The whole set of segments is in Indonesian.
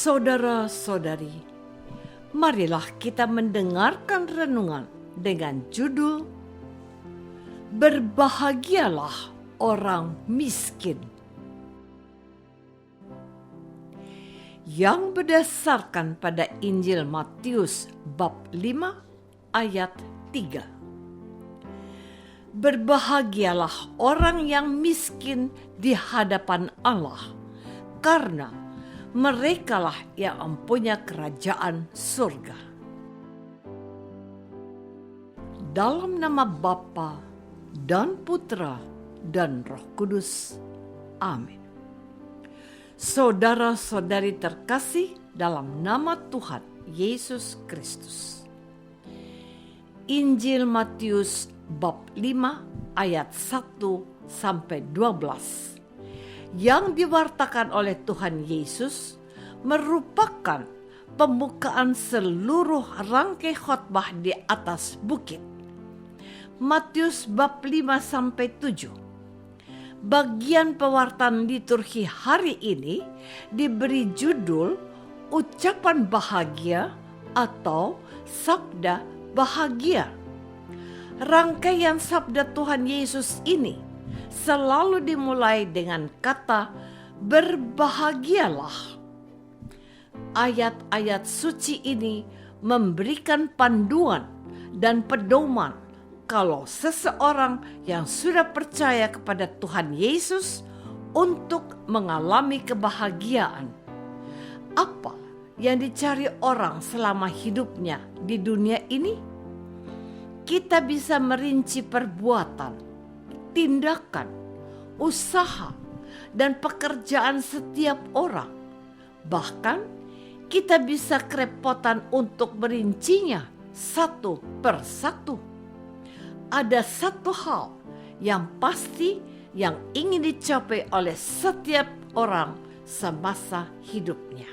Saudara-saudari, marilah kita mendengarkan renungan dengan judul Berbahagialah orang miskin, yang berdasarkan pada Injil Matius bab 5 ayat 3. Berbahagialah orang yang miskin di hadapan Allah, karena merekalah yang mempunyai kerajaan surga. Dalam nama Bapa dan Putra dan Roh Kudus. Amin. Saudara-saudari terkasih dalam nama Tuhan Yesus Kristus. Injil Matius bab 5 ayat 1 sampai 12 yang diwartakan oleh Tuhan Yesus merupakan pembukaan seluruh rangkai khotbah di atas bukit. Matius bab 5 sampai 7. Bagian pewartaan liturgi hari ini diberi judul ucapan bahagia atau sabda bahagia. Rangkaian sabda Tuhan Yesus ini selalu dimulai dengan kata berbahagialah. Ayat-ayat suci ini memberikan panduan dan pedoman kalau seseorang yang sudah percaya kepada Tuhan Yesus untuk mengalami kebahagiaan. Apa yang dicari orang selama hidupnya di dunia ini? Kita bisa merinci perbuatan, tindakan, usaha, dan pekerjaan setiap orang. Bahkan kita bisa kerepotan untuk merincinya satu per satu. Ada satu hal yang pasti yang ingin dicapai oleh setiap orang semasa hidupnya.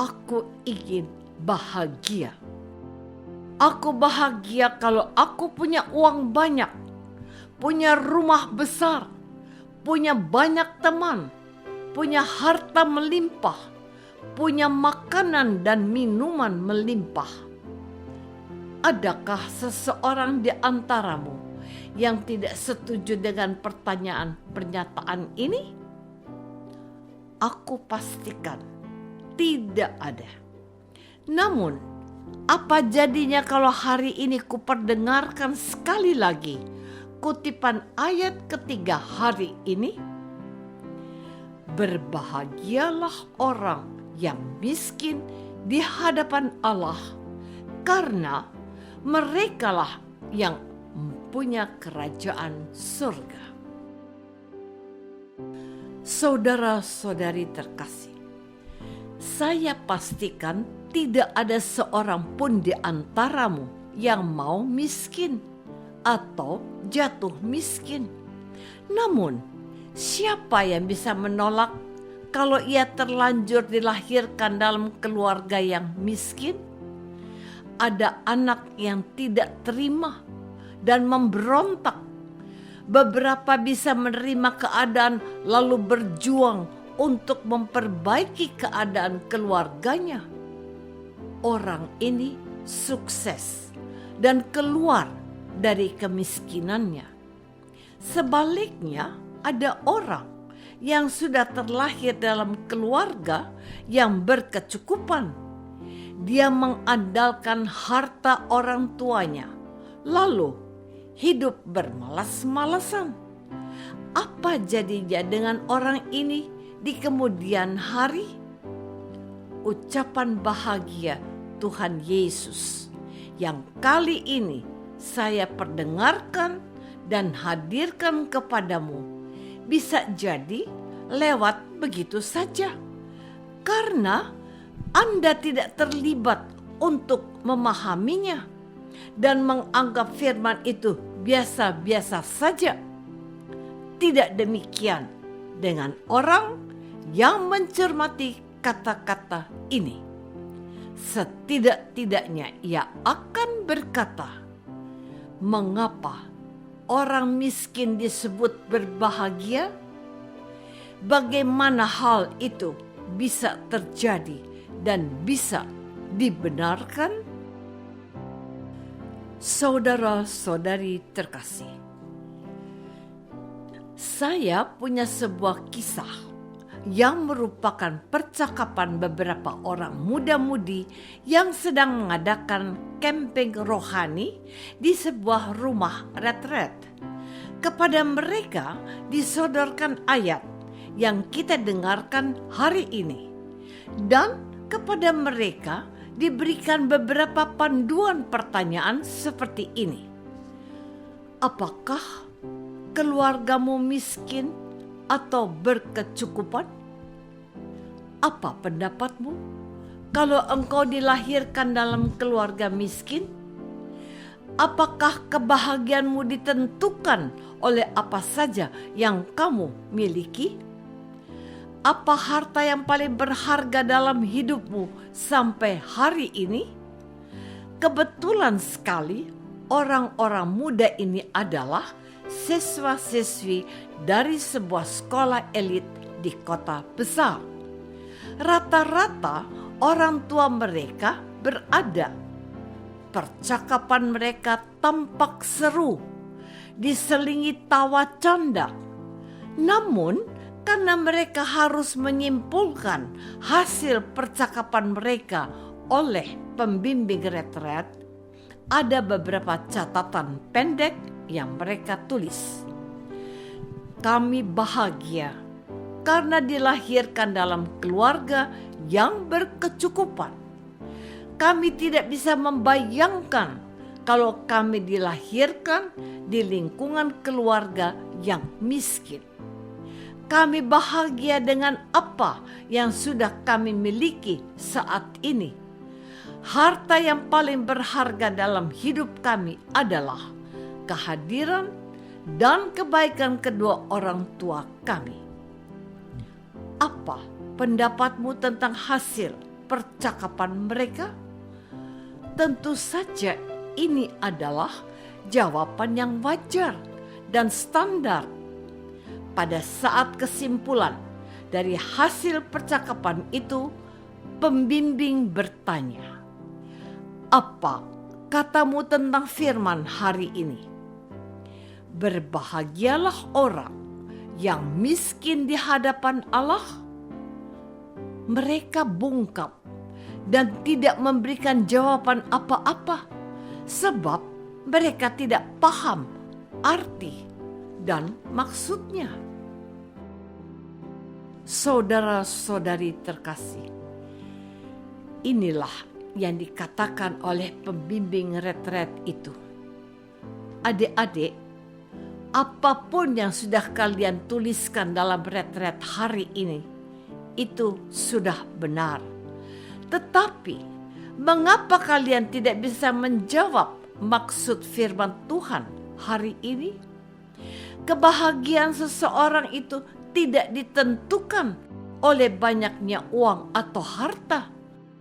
Aku ingin bahagia. Aku bahagia kalau aku punya uang banyak, punya rumah besar, punya banyak teman, punya harta melimpah, punya makanan dan minuman melimpah. Adakah seseorang di antaramu yang tidak setuju dengan pernyataan ini? Aku pastikan tidak ada. Namun, apa jadinya kalau hari ini kuperdengarkan sekali lagi kutipan ayat ketiga hari ini? Berbahagialah orang yang miskin di hadapan Allah, karena merekalah yang mempunyai kerajaan surga. Saudara-saudari terkasih, saya pastikan tidak ada seorang pun di antaramu yang mau miskin atau jatuh miskin. Namun, siapa yang bisa menolak kalau ia terlanjur dilahirkan dalam keluarga yang miskin? Ada anak yang tidak terima dan memberontak. Beberapa bisa menerima keadaan lalu berjuang untuk memperbaiki keadaan keluarganya. Orang ini sukses dan keluar dari kemiskinannya. Sebaliknya, ada orang yang sudah terlahir dalam keluarga yang berkecukupan. Dia mengandalkan harta orang tuanya, lalu hidup bermalas-malasan. Apa jadinya dengan orang ini di kemudian hari? Ucapan bahagia Tuhan Yesus yang kali ini saya perdengarkan dan hadirkan kepadamu bisa jadi lewat begitu saja, karena Anda tidak terlibat untuk memahaminya dan menganggap firman itu biasa-biasa saja. Tidak demikian dengan orang yang mencermati kata-kata ini. Setidak-tidaknya ia akan berkata, mengapa orang miskin disebut berbahagia? Bagaimana hal itu bisa terjadi dan bisa dibenarkan? Saudara-saudari terkasih, saya punya sebuah kisah yang merupakan percakapan beberapa orang muda-mudi yang sedang mengadakan camping rohani di sebuah rumah retret. Kepada mereka disodorkan ayat yang kita dengarkan hari ini, dan kepada mereka diberikan beberapa panduan pertanyaan seperti ini. Apakah keluargamu miskin atau berkecukupan? Apa pendapatmu kalau engkau dilahirkan dalam keluarga miskin? Apakah kebahagiaanmu ditentukan oleh apa saja yang kamu miliki? Apa harta yang paling berharga dalam hidupmu sampai hari ini? Kebetulan sekali orang-orang muda ini adalah siswa-siswi dari sebuah sekolah elit di kota besar. Rata-rata orang tua mereka berada. Percakapan mereka tampak seru, diselingi tawa canda. Namun, karena mereka harus menyimpulkan hasil percakapan mereka oleh pembimbing retret, ada beberapa catatan pendek yang mereka tulis. Kami bahagia karena dilahirkan dalam keluarga yang berkecukupan. Kami tidak bisa membayangkan kalau kami dilahirkan di lingkungan keluarga yang miskin. Kami bahagia dengan apa yang sudah kami miliki saat ini. Harta yang paling berharga dalam hidup kami adalah kehadiran dan kebaikan kedua orang tua kami. Apa pendapatmu tentang hasil percakapan mereka? Tentu saja ini adalah jawaban yang wajar dan standar. Pada saat kesimpulan dari hasil percakapan itu, pembimbing bertanya, apa katamu tentang firman hari ini? Berbahagialah orang yang miskin di hadapan Allah. Mereka bungkam dan tidak memberikan jawaban apa-apa, sebab mereka tidak paham arti dan maksudnya. Saudara-saudari terkasih, inilah yang dikatakan oleh pembimbing retret itu. Adik-adik, apapun yang sudah kalian tuliskan dalam retret hari ini, itu sudah benar. Tetapi, mengapa kalian tidak bisa menjawab maksud firman Tuhan hari ini? Kebahagiaan seseorang itu tidak ditentukan oleh banyaknya uang atau harta.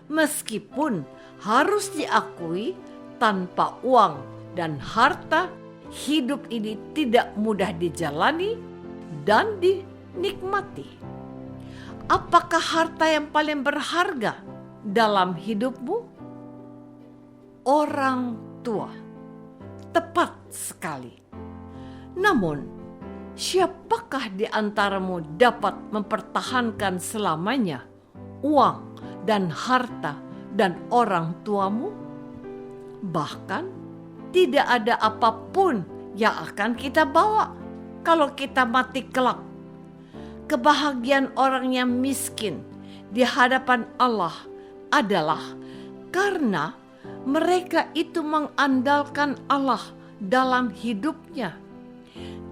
Meskipun harus diakui, tanpa uang dan harta, hidup ini tidak mudah dijalani dan dinikmati. Apakah harta yang paling berharga dalam hidupmu? Orang tua. Tepat sekali. Namun, siapakah di antaramu dapat mempertahankan selamanya uang dan harta dan orang tuamu? Bahkan, tidak ada apapun yang akan kita bawa kalau kita mati kelak. Kebahagiaan orang yang miskin di hadapan Allah adalah karena mereka itu mengandalkan Allah dalam hidupnya.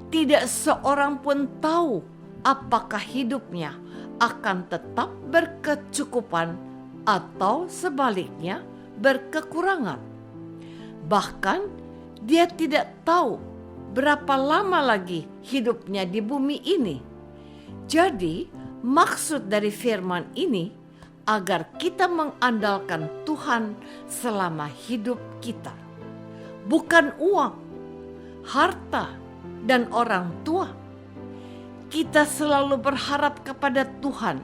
Tidak seorang pun tahu apakah hidupnya akan tetap berkecukupan atau sebaliknya berkekurangan. Bahkan dia tidak tahu berapa lama lagi hidupnya di bumi ini. Jadi, maksud dari firman ini agar kita mengandalkan Tuhan selama hidup kita. Bukan uang, harta, dan orang tua. Kita selalu berharap kepada Tuhan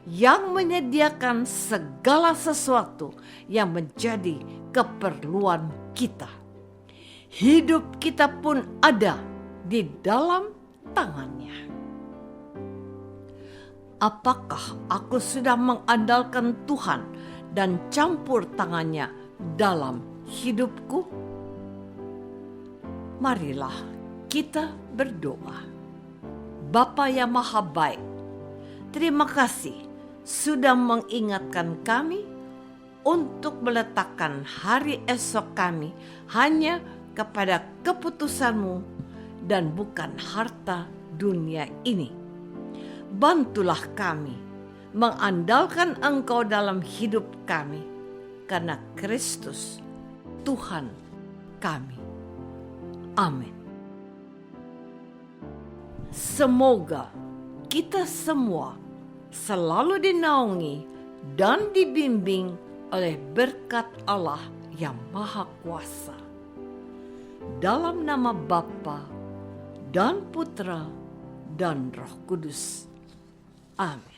yang menyediakan segala sesuatu yang menjadi keperluan kita. Hidup kita pun ada di dalam tangannya. Apakah aku sudah mengandalkan Tuhan dan campur tangannya dalam hidupku? Marilah kita berdoa. Bapa yang Maha Baik, terima kasih sudah mengingatkan kami untuk meletakkan hari esok kami hanya kepada keputusan-Mu dan bukan harta dunia ini. Bantulah kami mengandalkan Engkau dalam hidup kami, karena Kristus Tuhan kami. Amin. Semoga kita semua selalu dinaungi dan dibimbing oleh berkat Allah yang Maha Kuasa. Dalam nama Bapa dan Putra dan Roh Kudus. Amin.